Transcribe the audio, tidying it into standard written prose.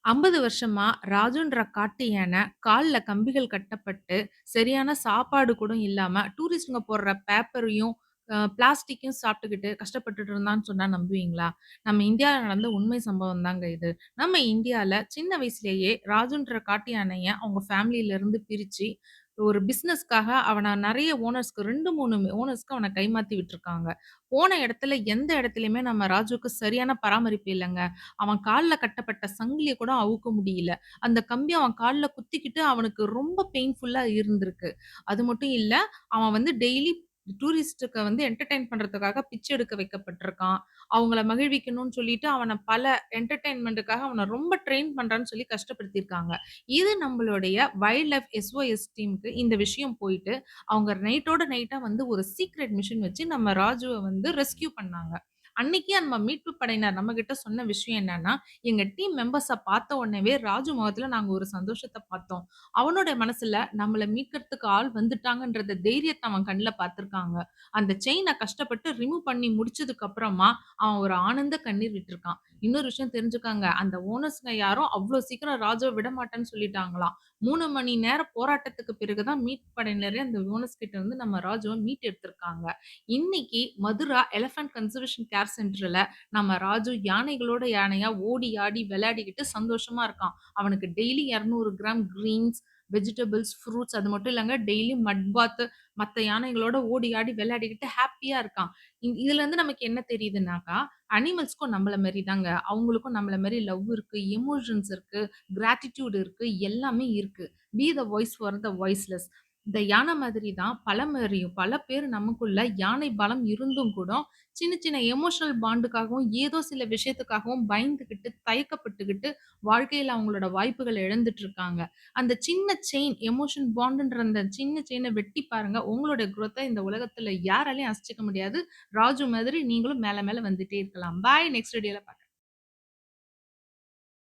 50 வருஷமா ராஜுன்ற காட்டு யானை கால்ல கம்பிகள் கட்டப்பட்டு, சரியான சாப்பாடு கூட இல்லாம, டூரிஸ்ட்ங்க போடுற பேப்பரையும், பிளாஸ்டிக்கையும் சாப்பிட்டுக்கிட்டு கஷ்டப்பட்டுட்டு இருந்தான்னு சொன்னா நம்புவீங்களா? நம்ம இந்தியால நடந்த உண்மை சம்பவம் தாங்க இது. நம்ம இந்தியால சின்ன வயசுலேயே ராஜுன்ற காட்டு யானைய அவங்க ஃபேமிலில இருந்து பிரிச்சு, ஒரு பிசினஸ்க்காக அவன நெறைய ஓனர்ஸ்க்கு 2, 3 ஓனர்ஸ்க்கு அவன கைமாத்தி விட்டுருக்காங்க. போன இடத்துல எந்த இடத்துலயுமே நம்ம ராஜுக்கு சரியான பராமரிப்பு இல்லங்க. அவன் கால்ல கட்டப்பட்ட சங்கிலிய கூட அவுக்க முடியல. அந்த கம்பி அவன் கால்ல குத்திக்கிட்டு அவனுக்கு ரொம்ப பெயின்ஃபுல்லா இருந்திருக்கு. அது மட்டும் இல்ல, அவன் வந்து டெய்லி டூரிஸ்ட்டுக்கு வந்து என்டர்டெயின் பண்றதுக்காக பிச்சை எடுக்க வைக்கப்பட்டுருக்கான். அவங்கள மகிழ்விக்கணும்னு சொல்லிட்டு அவன பல என்டர்டெயின்மென்ட்டுக்காக அவன ரொம்ப ட்ரெயின் பண்றான்னு சொல்லி கஷ்டப்படுத்தியிருக்காங்க. இது நம்மளுடைய வைல்ட் லைஃப் எஸ்ஓஎஸ் டீம்க்கு இந்த விஷயம் போயிட்டு, அவங்க நைட்டோட நைட்டா வந்து ஒரு சீக்ரெட் மிஷன் வச்சு நம்ம ராஜுவ வந்து ரெஸ்க்யூ பண்ணாங்க. அன்னைக்கே நம்ம மீட்பு படையினர் நம்மகிட்ட சொன்ன விஷயம் என்னன்னா, எங்க டீம் மெம்பர்ஸ பார்த்த உடனேவே ராஜு முகத்துல நாங்க ஒரு சந்தோஷத்த பார்த்தோம். அவனுடைய மனசுல நம்மள மீட்கறதுக்கு ஆள் வந்துட்டாங்கன்றத தைரியத்த அவன் கண்ல பார்த்துருக்காங்க. அந்த செயின கஷ்டப்பட்டு ரிமூவ் பண்ணி முடிச்சதுக்கு அப்புறமா, அவன் ஒரு ஆனந்த கண்ணீர் விட்டுருக்கான். இன்னொரு விஷயம் தெரிஞ்சுக்கங்க, அந்த ஓனர்ஸ்ங்க யாரும் அவ்ளோ சீக்கிரம் ராஜுவ விடமாட்டேன்னு சொல்லிட்டாங்களாம். 3 மணி நேர போராட்டத்துக்கு பிறகு தான் மீட்பு படையினரே அந்த ஓனர்ஸ் கிட்ட இருந்து நம்ம ராஜுவ மீட்டு எடுத்திருக்காங்க. இன்னைக்கு மதுரா எலிபேன்ட் கன்சர்வேஷன் கேர் சென்டர்ல நம்ம ராஜு யானைகளோட யானையா ஓடி ஆடி விளையாடிக்கிட்டு சந்தோஷமா இருக்கான். அவனுக்கு daily 200 gram greens, vegetables, fruits அது மட்டும் இல்லங்க டெய்லி மட் பாத் மத்த யானைகளோட ஓடி ஆடி விளையாடிக்கிட்டு ஹேப்பியா இருக்கான். இதுலருந்து நமக்கு என்ன தெரியுதுன்னாக்கா, அனிமல்ஸ்க்கும் நம்மள மாரி தாங்க. அவங்களுக்கும் நம்மள மாரி லவ் இருக்கு, எமோஷன்ஸ் இருக்கு, கிராட்டிட்யூட் இருக்கு, எல்லாமே இருக்கு. Be the voice for the voiceless. இந்த யானை மாதிரி தான் பல பேர் நமக்குள்ள யானை பலம் இருந்தும் கூட, சின்ன சின்ன எமோஷனல் பாண்டுக்காகவும், ஏதோ சில விஷயத்துக்காகவும் பயந்துகிட்டு, தயக்கப்பட்டுக்கிட்டு, வாழ்க்கையில அவங்களோட வாய்ப்புகள இழந்துட்டு இருக்காங்க. அந்த சின்ன செயின் எமோஷன் பாண்டுன்ற அந்த சின்ன செயின வெட்டி பாருங்க. உங்களுடைய குரோத்த இந்த உலகத்துல யாராலயும் அசச்சுக்க முடியாது. ராஜு மாதிரி நீங்களும் மேல மேல வந்துட்டே இருக்கலாம். பாய் நெக்ஸ்ட் வீடியோல பார்க்கலாம்.